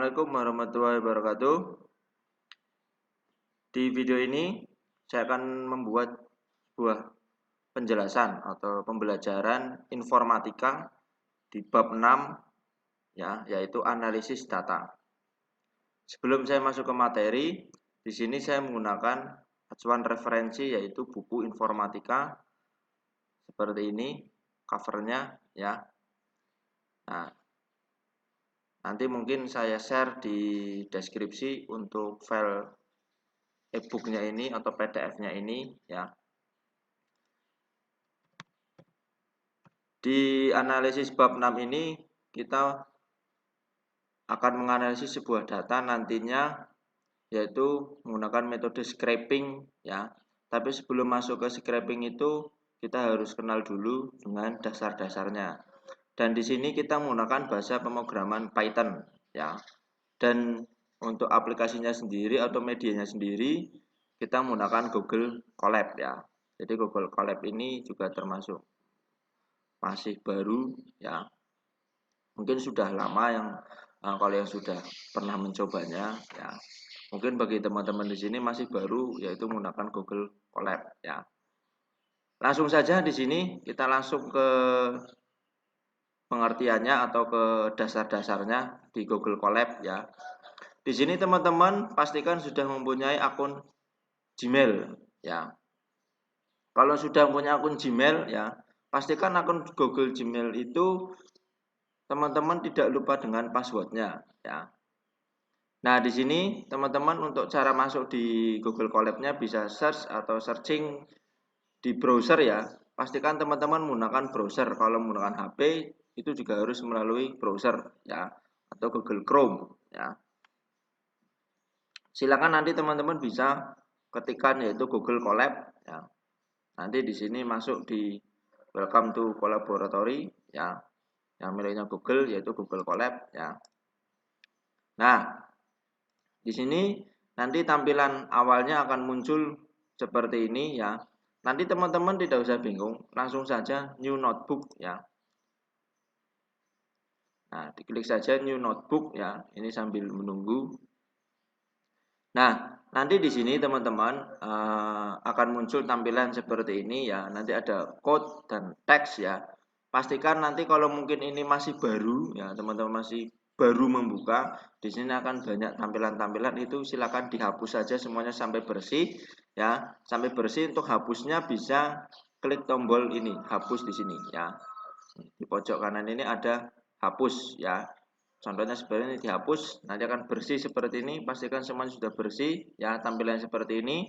Assalamualaikum warahmatullahi wabarakatuh. Di video ini saya akan membuat sebuah penjelasan atau pembelajaran informatika di bab 6 ya, yaitu analisis data. Sebelum saya masuk ke materi, di sini saya menggunakan acuan referensi yaitu buku informatika seperti ini covernya ya. Nah, nanti mungkin saya share di deskripsi untuk file e-booknya ini atau PDF-nya ini ya. Di analisis bab 6 ini kita akan menganalisis sebuah data nantinya yaitu menggunakan metode scraping ya. Tapi sebelum masuk ke scraping itu kita harus kenal dulu dengan dasar-dasarnya. Dan di sini kita menggunakan bahasa pemrograman Python ya. Dan untuk aplikasinya sendiri atau medianya sendiri kita menggunakan Google Colab ya. Jadi Google Colab ini juga termasuk masih baru ya. Mungkin sudah lama yang kalau yang sudah pernah mencobanya ya. Mungkin bagi teman-teman di sini masih baru yaitu menggunakan Google Colab ya. Langsung saja di sini kita langsung ke pengertiannya atau ke dasar-dasarnya di Google Colab ya. Di sini teman-teman pastikan sudah mempunyai akun Gmail ya. Kalau sudah punya akun Gmail ya, pastikan akun Google Gmail itu teman-teman tidak lupa dengan passwordnya ya. Nah, di sini teman-teman untuk cara masuk di Google Colab-nya bisa search atau searching di browser ya. Pastikan teman-teman menggunakan browser. Kalau menggunakan HP itu juga harus melalui browser ya atau Google Chrome ya. Silakan nanti teman-teman bisa ketikkan yaitu Google Colab ya. Nanti di sini masuk di Welcome to Collaboratory ya. Yang miliknya Google yaitu Google Colab ya. Nah, di sini nanti tampilan awalnya akan muncul seperti ini ya. Nanti teman-teman tidak usah bingung, langsung saja new notebook ya. Nah, diklik saja new notebook ya. Ini sambil menunggu. Nah, nanti di sini teman-teman akan muncul tampilan seperti ini ya. Nanti ada code dan teks ya. Pastikan nanti kalau mungkin ini masih baru ya, teman-teman masih baru membuka, di sini akan banyak tampilan-tampilan itu silakan dihapus saja semuanya sampai bersih ya. Sampai bersih, untuk hapusnya bisa klik tombol ini, hapus di sini ya. Di pojok kanan ini ada hapus ya. Contohnya seperti ini, dihapus, nanti akan bersih seperti ini. Pastikan semuanya sudah bersih ya, tampilan seperti ini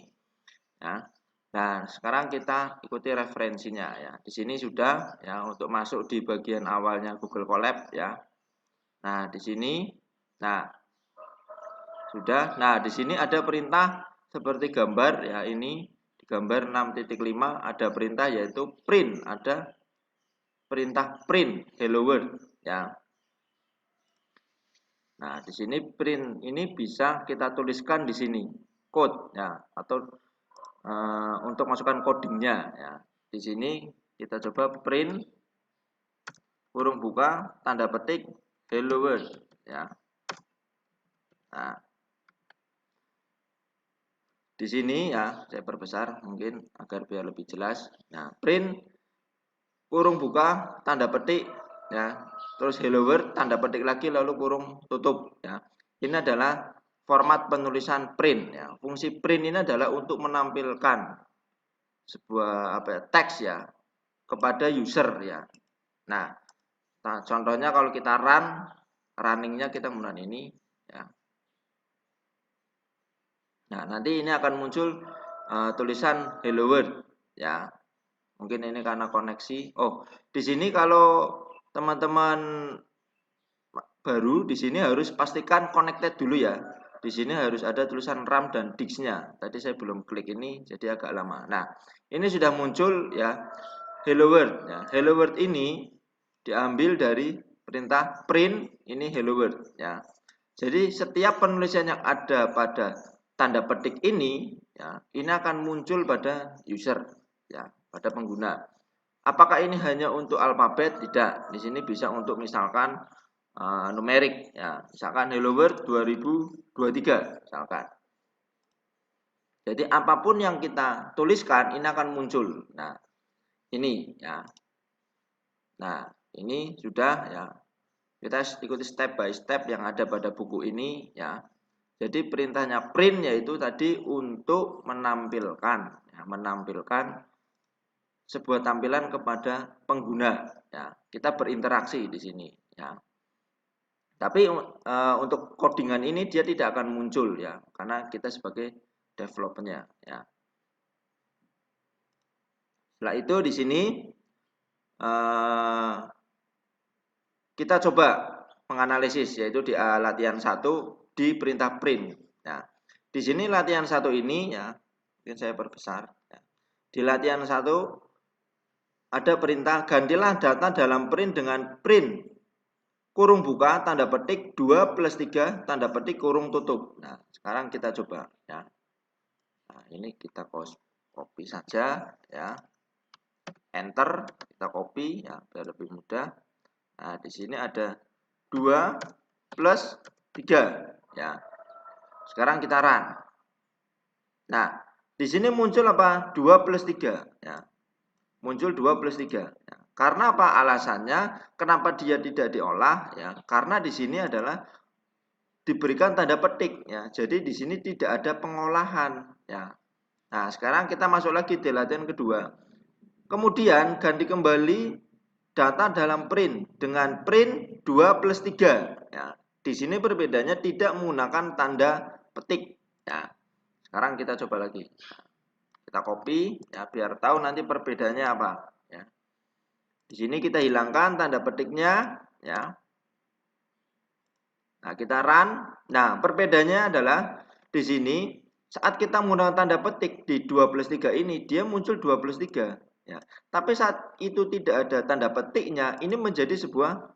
ya. Nah, sekarang kita ikuti referensinya ya. Di sini sudah ya, untuk masuk di bagian awalnya Google Colab ya. Nah, di sini nah sudah. Nah, di sini ada perintah seperti gambar ya, ini di gambar 6.5 ada perintah yaitu print, ada perintah print hello world ya. Nah, di sini print ini bisa kita tuliskan di sini code ya, atau untuk masukkan codingnya ya. Di sini kita coba print kurung buka tanda petik hello world ya. Nah, di sini ya saya perbesar mungkin agar biar lebih jelas. Nah, print kurung buka tanda petik ya, terus hello world tanda petik lagi lalu kurung tutup ya. Ini adalah format penulisan print ya. Fungsi print ini adalah untuk menampilkan sebuah teks ya kepada user ya. Nah, contohnya kalau kita runningnya kita menggunakan ini ya. Nah, nanti ini akan muncul tulisan hello world ya. Mungkin ini karena koneksi. Oh, di sini kalau teman-teman baru di sini harus pastikan connected dulu ya. Di sini harus ada tulisan RAM dan disk-nya. Tadi saya belum klik ini jadi agak lama. Nah, ini sudah muncul ya hello world ya. Hello world ini diambil dari perintah print ini hello world ya. Jadi setiap penulisan yang ada pada tanda petik ini ya, ini akan muncul pada user ya, pada pengguna. Apakah ini hanya untuk alfabet? Tidak. Di sini bisa untuk misalkan numerik ya. Misalkan Hello World 2023 misalkan. Jadi apapun yang kita tuliskan ini akan muncul. Nah, ini ya. Nah, ini sudah ya. Kita ikuti step by step yang ada pada buku ini ya. Jadi perintahnya print yaitu tadi untuk menampilkan ya, menampilkan sebuah tampilan kepada pengguna ya. Kita berinteraksi di sini ya. Tapi untuk codingan ini dia tidak akan muncul ya, karena kita sebagai developernya ya. Setelah itu di sini kita coba menganalisis yaitu di latihan 1 di perintah print. Nah, di sini latihan 1 ini ya, mungkin saya perbesar ya. Di latihan 1 ada perintah gantilah data dalam print dengan print kurung buka tanda petik 2 plus 3 tanda petik kurung tutup. Nah, sekarang kita coba ya. Nah, ini kita copy saja ya. Enter, kita copy ya biar lebih mudah. Nah, di sini ada 2 plus 3 ya. Sekarang kita run. Nah, di sini muncul apa? 2 plus 3 ya. Muncul 2 plus 3 ya. Karena apa alasannya? Kenapa dia tidak diolah ya? Karena di sini adalah diberikan tanda petik ya. Jadi di sini tidak ada pengolahan ya. Nah, sekarang kita masuk lagi di latihan kedua. Kemudian ganti kembali data dalam print dengan print 2 plus 3 ya. Di sini perbedaannya tidak menggunakan tanda petik ya. Sekarang kita coba lagi. Kita copy ya biar tahu nanti perbedaannya apa ya. Di sini kita hilangkan tanda petiknya ya. Nah, kita run. Nah, perbedaannya adalah di sini saat kita menggunakan tanda petik di 2 plus 3 ini dia muncul 2 plus 3 ya. Tapi saat itu tidak ada tanda petiknya, ini menjadi sebuah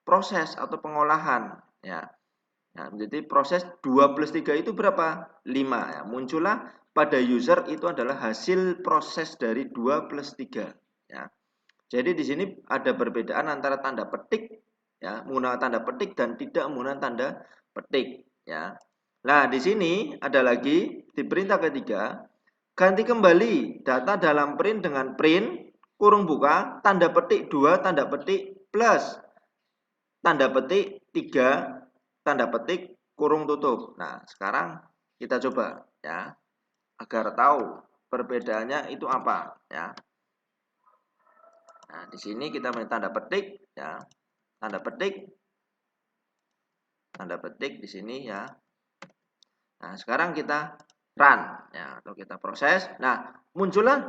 proses atau pengolahan ya. Nah, jadi proses 2 plus 3 itu berapa? 5 ya. Muncullah pada user itu adalah hasil proses dari 2 plus 3 ya. Jadi di sini ada perbedaan antara tanda petik ya, menggunakan tanda petik dan tidak menggunakan tanda petik ya. Nah, di sini ada lagi di perintah ketiga, ganti kembali data dalam print dengan print kurung buka tanda petik 2 tanda petik plus tanda petik 3 tanda petik kurung tutup. Nah, sekarang kita coba ya agar tahu perbedaannya itu apa ya. Nah, di sini kita main tanda petik ya. Tanda petik di sini ya. Nah, sekarang kita run ya atau kita proses. Nah, muncullah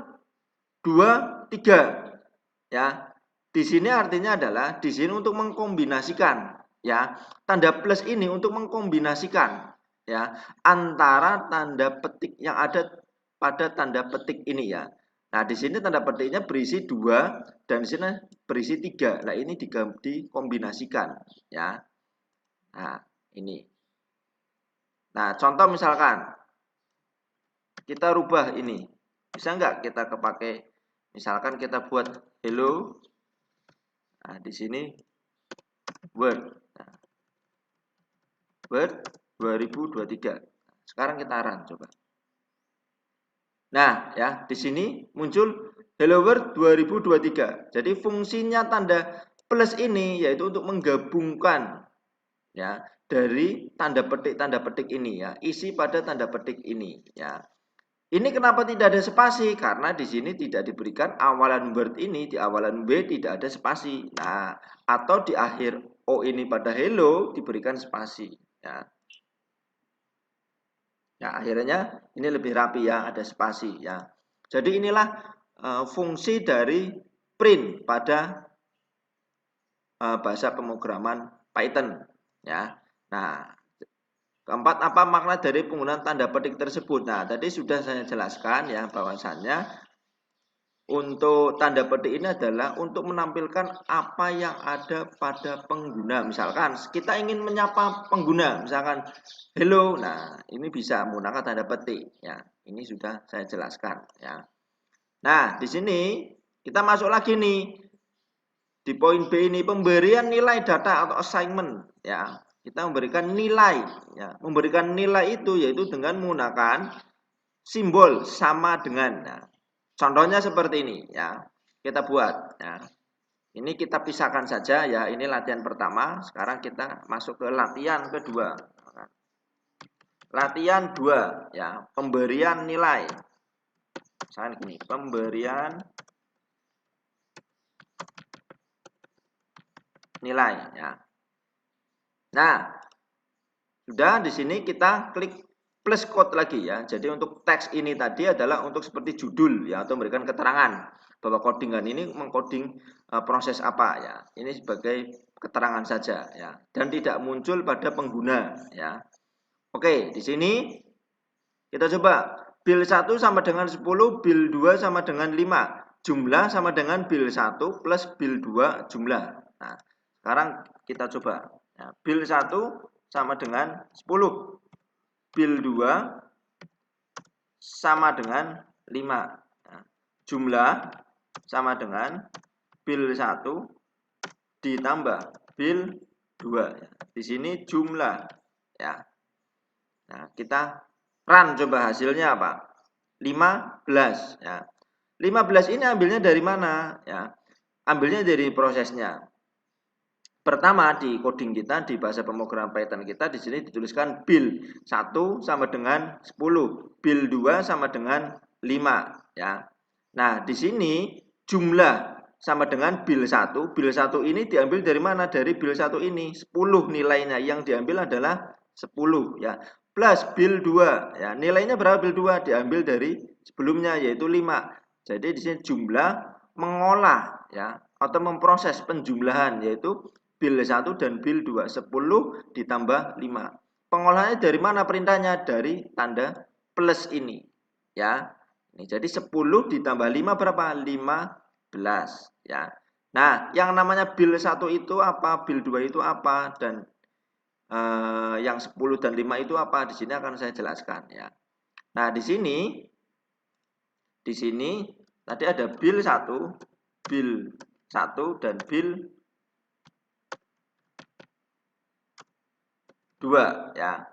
2 3 ya. Di sini artinya adalah di sini untuk mengkombinasikan ya. Tanda plus ini untuk mengkombinasikan ya antara tanda petik yang ada pada tanda petik ini ya. Nah, di sini tanda petiknya berisi 2 dan di sini berisi 3. Nah, ini dikombinasikan ya. Nah, ini. Nah, contoh misalkan kita rubah ini. Bisa nggak kita kepake misalkan kita buat hello. Nah, di sini Word. Nah, Word 2023. Sekarang kita run coba. Nah, ya, di sini muncul Hello World 2023. Jadi fungsinya tanda plus ini yaitu untuk menggabungkan ya dari tanda petik ini ya, isi pada tanda petik ini ya. Ini kenapa tidak ada spasi? Karena di sini tidak diberikan awalan word ini, di awalan W tidak ada spasi. Nah, atau di akhir O ini pada hello diberikan spasi ya. Ya, akhirnya ini lebih rapi ya, ada spasi ya. Jadi inilah fungsi dari print pada bahasa pemrograman Python ya. Nah, keempat, apa makna dari penggunaan tanda petik tersebut? Nah, tadi sudah saya jelaskan ya bahwasannya untuk tanda petik ini adalah untuk menampilkan apa yang ada pada pengguna. Misalkan kita ingin menyapa pengguna, misalkan hello. Nah, ini bisa menggunakan tanda petik ya. Ini sudah saya jelaskan ya. Nah, di sini kita masuk lagi nih. Di poin B ini pemberian nilai data atau assignment ya. Kita memberikan nilai ya. Memberikan nilai itu yaitu dengan menggunakan simbol sama dengan. Nah, contohnya seperti ini ya. Kita buat ya. Ini kita pisahkan saja ya. Ini latihan pertama. Sekarang kita masuk ke latihan kedua. Latihan 2 ya, pemberian nilai. Misalkan gini, pemberian nilai ya. Nah, sudah di sini kita klik plus code lagi ya. Jadi untuk teks ini tadi adalah untuk seperti judul ya atau memberikan keterangan bahwa codingan ini mengcoding proses apa ya. Ini sebagai keterangan saja ya dan tidak muncul pada pengguna ya. Oke, di sini kita coba bil 1 sama dengan 10, bil 2 sama dengan 5. Jumlah sama dengan bil 1 plus bil 2 jumlah. Nah, sekarang kita coba. Ya, bil 1 sama dengan 10. Bil 2 sama dengan 5. Nah, jumlah sama dengan bil 1 ditambah bil 2. Di sini jumlah ya. Nah, kita run coba hasilnya apa? 15 ya. 15 ini ambilnya dari mana ya? Ambilnya dari prosesnya. Pertama di coding kita di bahasa pemrograman Python kita di sini dituliskan bil 1 sama dengan 10, bil 2 sama dengan 5 ya. Nah, di sini jumlah sama dengan bil 1. Bil 1 ini diambil dari mana? Dari bil 1 ini 10 nilainya yang diambil adalah 10 ya. Plus bil 2 ya. Nilainya berapa bil 2? Diambil dari sebelumnya yaitu 5. Jadi di sini jumlah mengolah ya atau memproses penjumlahan yaitu bil 1 dan bil 2. 10 ditambah 5. Pengolahannya dari mana perintahnya? Dari tanda plus ini ya. Ini jadi 10 ditambah 5 berapa? 15 ya. Nah, yang namanya bil 1 itu apa? Bil 2 itu apa? Dan yang 10 dan 5 itu apa? Di sini akan saya jelaskan ya. Nah, di sini tadi ada bil 1, bil 1 dan bil 2 ya.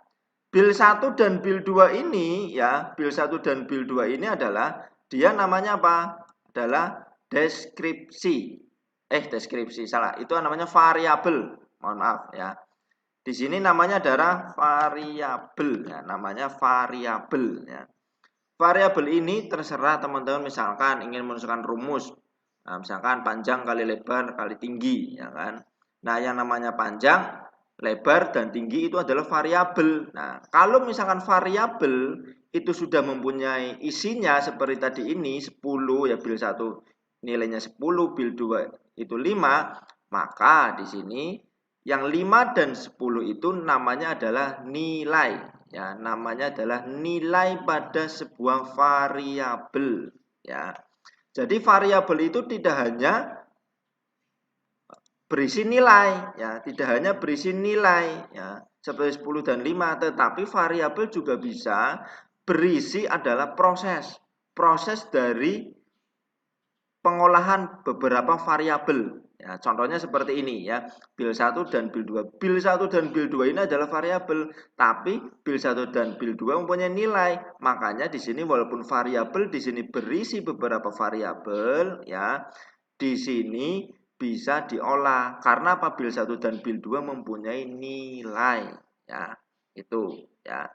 Bil 1 dan bil 2 ini ya, bil 1 dan bil 2 ini adalah dia namanya apa? Adalah deskripsi. Deskripsi salah. Itu namanya variabel. Mohon maaf ya. Di sini namanya adalah variabel ya, namanya variabel ya. Variabel ini terserah teman-teman misalkan ingin menunjukkan rumus. Nah, misalkan panjang kali lebar kali tinggi ya kan. Nah, yang namanya panjang, lebar dan tinggi itu adalah variabel. Nah, kalau misalkan variabel itu sudah mempunyai isinya seperti tadi ini 10 ya bil 1 nilainya 10, bil 2 itu 5, maka di sini yang 5 dan 10 itu namanya adalah nilai. Ya, namanya adalah nilai pada sebuah variabel. Ya, jadi variabel itu tidak hanya berisi nilai, ya, tidak hanya berisi nilai, ya, seperti 10 dan 5, tetapi variabel juga bisa berisi adalah proses dari pengolahan beberapa variabel. Ya, contohnya seperti ini ya, bil 1 dan bil 2. Bil 1 dan bil 2 ini adalah variabel, tapi bil 1 dan bil 2 mempunyai nilai. Makanya di sini walaupun variabel di sini berisi beberapa variabel ya, di sini bisa diolah karena apa? Bil 1 dan bil 2 mempunyai nilai ya. Itu ya.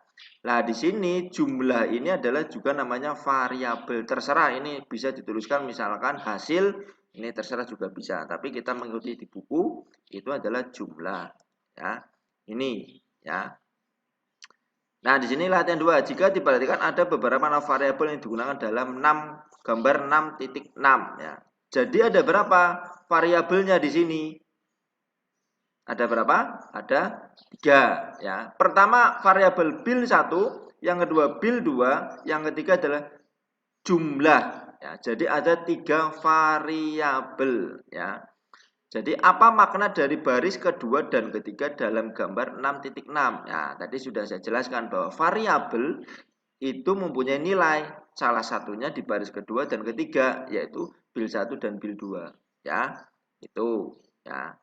Nah, di sini jumlah ini adalah juga namanya variabel. Terserah ini bisa dituliskan misalkan hasil, ini terserah juga bisa. Tapi kita mengikuti di buku itu adalah jumlah ya. Ini ya. Nah, di sini latihan 2. Jika diperhatikan ada beberapa nama variabel yang digunakan dalam gambar 6.6 ya. Jadi ada berapa variabelnya di sini? Ada berapa? Ada 3 ya. Pertama variabel bil 1, yang kedua bil 2, yang ketiga adalah jumlah ya. Jadi ada 3 variabel ya. Jadi apa makna dari baris kedua dan ketiga dalam gambar 6.6? Ya, tadi sudah saya jelaskan bahwa variabel itu mempunyai nilai. Salah satunya di baris kedua dan ketiga yaitu bil 1 dan bil 2 ya. Itu ya.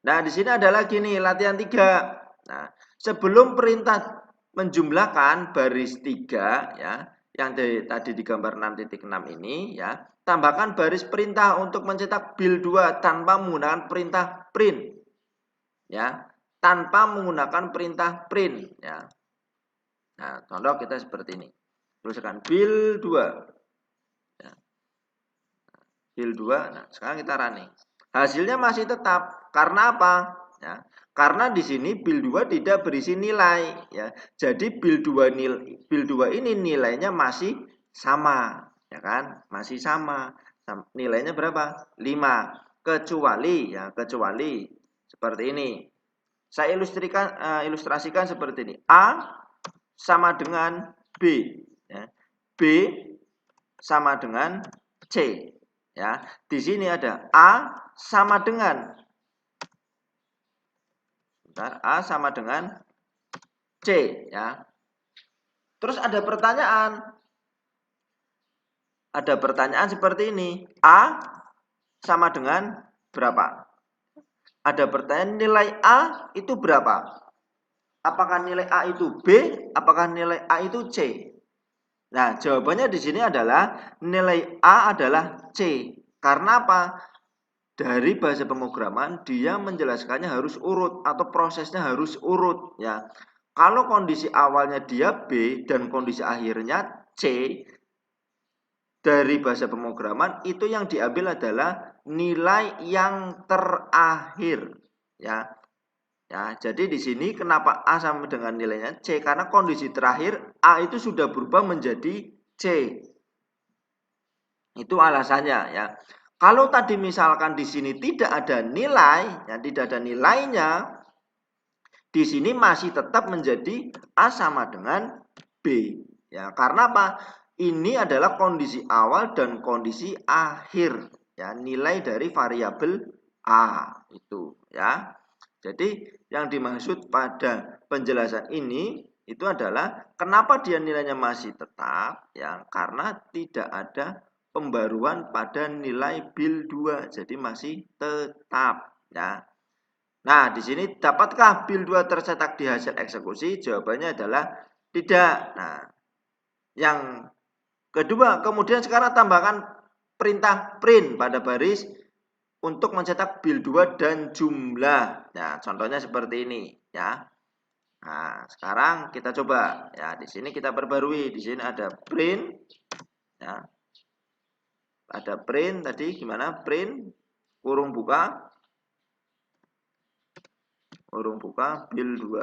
Nah, di sini ada lagi nih latihan 3. Nah, sebelum perintah menjumlahkan baris 3 ya, yang tadi di gambar 6.6 ini ya, tambahkan baris perintah untuk mencetak bil 2 tanpa menggunakan perintah print. Ya, tanpa menggunakan perintah print ya. Nah, contoh kita seperti ini. Tuliskan bil 2. Ya. Bil 2. Nah, sekarang kita running. Hasilnya masih tetap. Karena apa? Ya. Karena di sini bil 2 tidak berisi nilai ya. Jadi bil 2 ini nilainya masih sama, ya kan? Masih sama. Nilainya berapa? 5. Kecuali seperti ini. Saya ilustrasikan seperti ini. A sama dengan B ya. B sama dengan C ya. Di sini ada A sama dengan A sama dengan C ya. Terus ada pertanyaan. Ada pertanyaan seperti ini. A sama dengan berapa? Ada pertanyaan nilai A itu berapa? Apakah nilai A itu B? Apakah nilai A itu C? Nah, jawabannya di sini adalah nilai A adalah C. Karena apa? Dari bahasa pemrograman dia menjelaskannya harus urut atau prosesnya harus urut ya. Kalau kondisi awalnya dia B dan kondisi akhirnya C, dari bahasa pemrograman itu yang diambil adalah nilai yang terakhir ya. Ya, jadi di sini kenapa A sama dengan nilainya C? Karena kondisi terakhir A itu sudah berubah menjadi C. Itu alasannya ya. Kalau tadi misalkan di sini tidak ada nilai, ya tidak ada nilainya, di sini masih tetap menjadi A sama dengan B. Ya, karena apa? Ini adalah kondisi awal dan kondisi akhir. Ya, nilai dari variabel A itu ya. Jadi yang dimaksud pada penjelasan ini itu adalah kenapa dia nilainya masih tetap ya, karena tidak ada pembaruan pada nilai bil 2, jadi masih tetap ya. Nah, di sini dapatkah bil 2 tercetak di hasil eksekusi? Jawabannya adalah tidak. Nah, yang kedua, kemudian sekarang tambahkan perintah print pada baris untuk mencetak bil 2 dan jumlah. Nah, contohnya seperti ini ya. Nah, sekarang kita coba ya. Di sini kita perbarui. Di sini ada print ya. Ada print tadi gimana? Print kurung buka bil 2.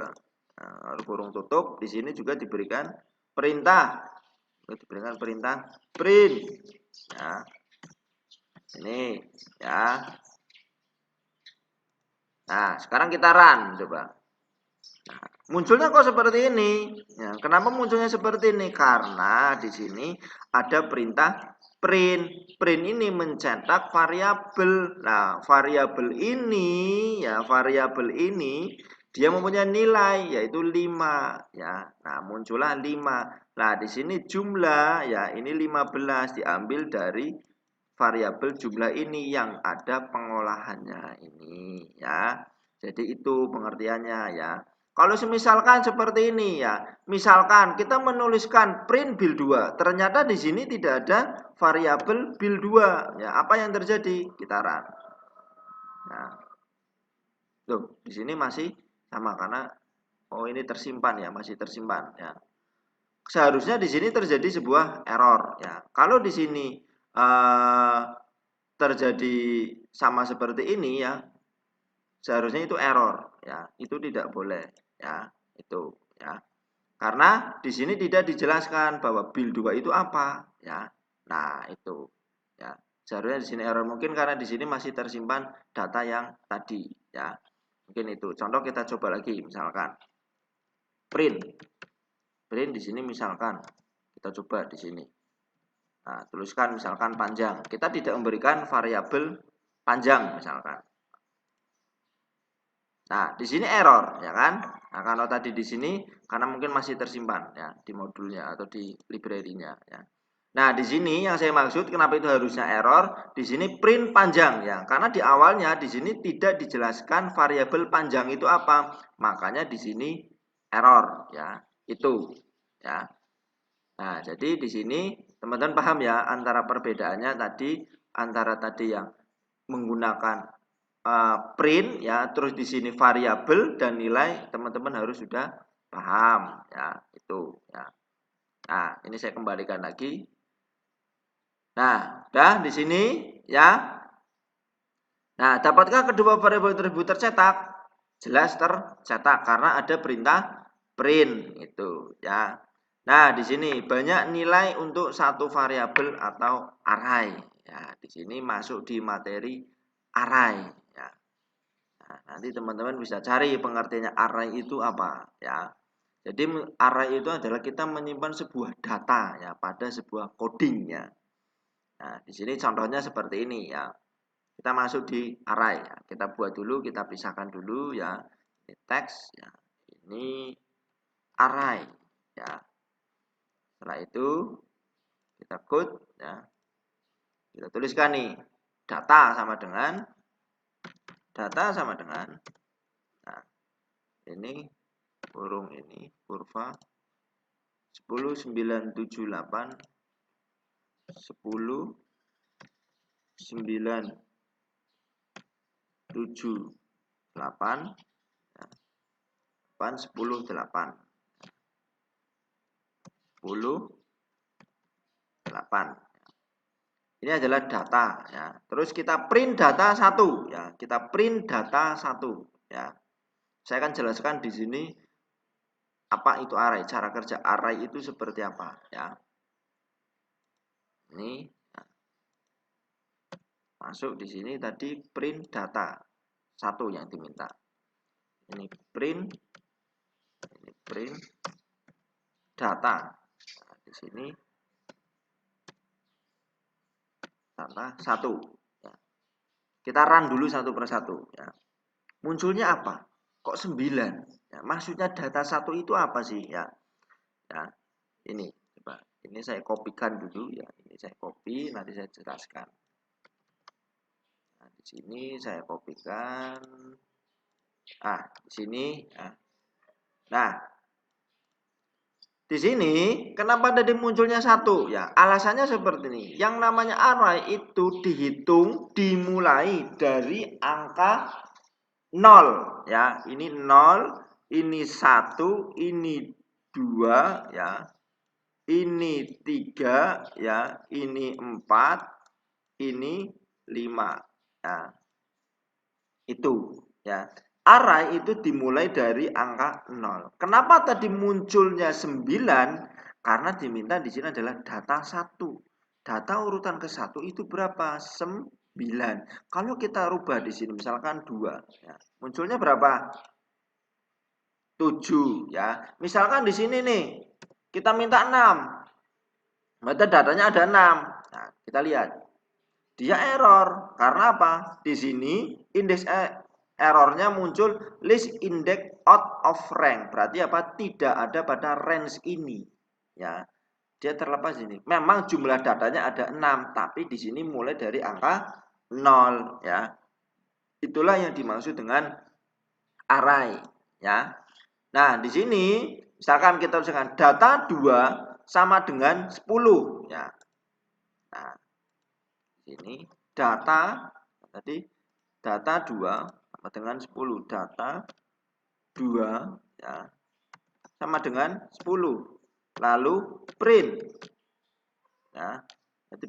Nah, kurung tutup. Di sini juga diberikan perintah. Diberikan perintah print. Ya. Ini ya. Nah, sekarang kita run coba. Nah, munculnya kok seperti ini? Ya, kenapa munculnya seperti ini? Karena di sini ada perintah print. Print ini mencetak variabel. Nah, variabel ini dia mempunyai nilai yaitu 5 ya. Nah, muncullah 5. Nah, di sini jumlah ya, ini 15 diambil dari variabel jumlah ini yang ada pengolahannya ini ya. Jadi itu pengertiannya ya. Kalau misalkan seperti ini ya, misalkan kita menuliskan print bil 2, ternyata di sini tidak ada variabel bil 2, ya apa yang terjadi? Kita run. Nah, tuh di sini masih sama karena oh ini tersimpan ya, masih tersimpan ya. Seharusnya di sini terjadi sebuah error ya. Kalau di sini terjadi sama seperti ini ya, seharusnya itu error ya, itu tidak boleh ya, itu ya. Karena di sini tidak dijelaskan bahwa bil 2 itu apa ya. Nah, itu ya. Seharusnya di sini error, mungkin karena di sini masih tersimpan data yang tadi ya. Mungkin itu. Contoh kita coba lagi misalkan print. Print di sini misalkan kita coba di sini. Nah, tuliskan misalkan panjang. Kita tidak memberikan variabel panjang misalkan. Nah, di sini error, ya kan? Nah, kalau tadi di sini karena mungkin masih tersimpan ya di modulnya atau di library-nya ya. Nah, di sini yang saya maksud kenapa itu harusnya error, di sini print panjang ya. Karena di awalnya di sini tidak dijelaskan variabel panjang itu apa. Makanya di sini error ya. Itu ya. Nah, jadi di sini teman-teman paham ya antara perbedaannya tadi antara tadi yang menggunakan print ya, terus di sini variabel dan nilai teman-teman harus sudah paham ya, itu ya. Nah, ini saya kembalikan lagi. Nah, udah di sini ya. Nah, dapatkah kedua variabel tersebut tercetak? Jelas tercetak karena ada perintah print itu ya. Nah, di sini banyak nilai untuk satu variabel atau array ya. Di sini masuk di materi array ya. Nah, nanti teman-teman bisa cari pengertiannya array itu apa ya. Jadi array itu adalah kita menyimpan sebuah data ya pada sebuah coding ya. Nah, di sini contohnya seperti ini ya. Kita masuk di array ya. Kita buat dulu, kita pisahkan dulu ya. Ini teks ya. Ini array ya. Setelah itu kita code ya. Kita tuliskan nih data sama dengan nah, ini kurung ini kurva 10 9 7 8 10 9 7 8 ya. 8 10 8 10 8. Ini adalah data ya. Terus kita print data 1 ya. Kita print data 1 ya. Saya akan jelaskan di sini apa itu array, cara kerja array itu seperti apa ya. Ini ya. Masuk di sini tadi print data 1 yang diminta. Ini print data. Nah, di sini data 1 ya. Kita run dulu satu persatu ya. Munculnya apa? Kok 9? Ya, maksudnya data 1 itu apa sih ya? Ya, ini coba. Ini saya kopikan dulu ya. Ini saya copy, nanti saya jelaskan. Nah, di sini saya kopikan. Di sini. Nah, di sini kenapa tadi munculnya 1? Ya, alasannya seperti ini. Yang namanya array itu dihitung dimulai dari angka 0 ya. Ini 0, ini 1, ini 2 ya. Ini 3 ya, ini 4, ini 5 ya. Itu ya. Array itu dimulai dari angka 0. Kenapa tadi munculnya 9? Karena diminta di sini adalah data 1. Data urutan ke 1 itu berapa? 9. Kalau kita rubah di sini misalkan 2 ya. Munculnya berapa? 7 ya. Misalkan di sini nih kita minta 6. Berarti datanya ada 6. Nah, kita lihat. Dia error. Karena apa? Di sini indeks errornya muncul list index out of rank. Berarti apa? Tidak ada pada range ini. Ya. Dia terlepas ini. Memang jumlah datanya ada 6, tapi di sini mulai dari angka 0 ya. Itulah yang dimaksud dengan array ya. Nah, di sini misalkan kita tuliskan data 2 sama dengan 10 ya. Nah, ini data tadi data 2 sama dengan 10. Data 2 ya sama dengan 10. Lalu print ya. Jadi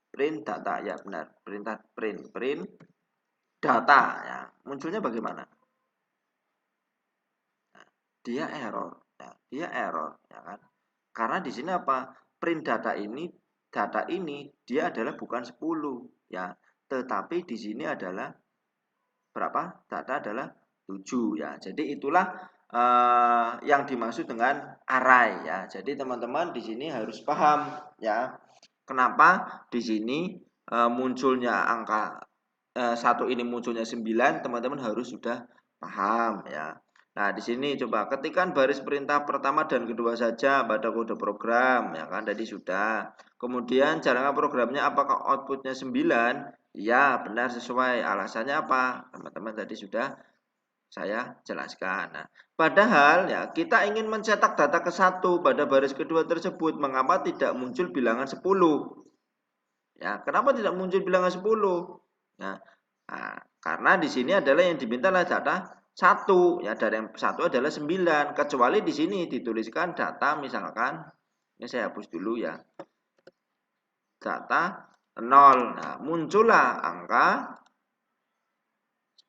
print data ya benar. Print data ya. Munculnya bagaimana? Nah, dia error ya. Dia error ya kan. Karena di sini apa? Print data ini dia adalah bukan 10 ya, tetapi di sini adalah berapa? Data adalah 7 ya. Jadi itulah yang dimaksud dengan array ya. Jadi teman-teman di sini harus paham ya. Kenapa di sini munculnya angka 1 ini munculnya 9, teman-teman harus sudah paham ya. Nah, di sini coba ketikkan baris perintah pertama dan kedua saja pada kode program, ya kan tadi sudah. Kemudian jalankan programnya apakah outputnya 9? Ya, benar sesuai. Alasannya apa? Teman-teman tadi sudah saya jelaskan. Nah, padahal ya kita ingin mencetak data ke 1 pada baris kedua tersebut. Mengapa tidak muncul bilangan 10? Ya, kenapa tidak muncul bilangan 10? Nah, karena di sini adalah yang diminta adalah data 1, ya dari yang 1 adalah 9, kecuali di sini dituliskan data misalkan, ini saya hapus dulu ya, data 0, nah muncullah angka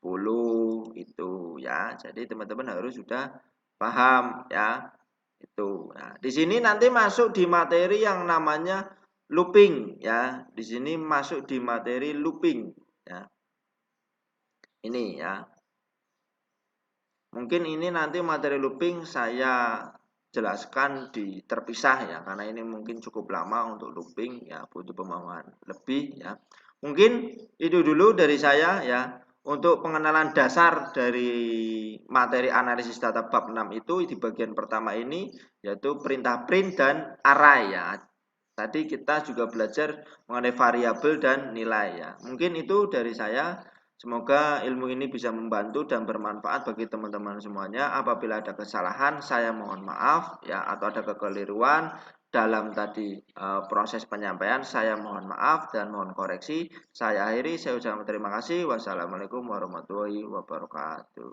10 itu ya, jadi teman-teman harus sudah paham ya, itu. Nah, di sini nanti masuk di materi yang namanya looping ya, di sini masuk di materi looping ya, ini ya. Mungkin ini nanti materi looping saya jelaskan di terpisah ya, karena ini mungkin cukup lama untuk looping ya, butuh pemahaman lebih ya. Mungkin itu dulu dari saya ya, untuk pengenalan dasar dari materi analisis data bab 6 itu di bagian pertama ini yaitu perintah print dan array ya. Tadi kita juga belajar mengenai variabel dan nilai ya. Mungkin itu dari saya. Semoga ilmu ini bisa membantu dan bermanfaat bagi teman-teman semuanya. Apabila ada kesalahan, saya mohon maaf ya, atau ada kekeliruan dalam tadi proses penyampaian, saya mohon maaf dan mohon koreksi. Saya akhiri, saya ucapkan terima kasih. Wassalamualaikum warahmatullahi wabarakatuh.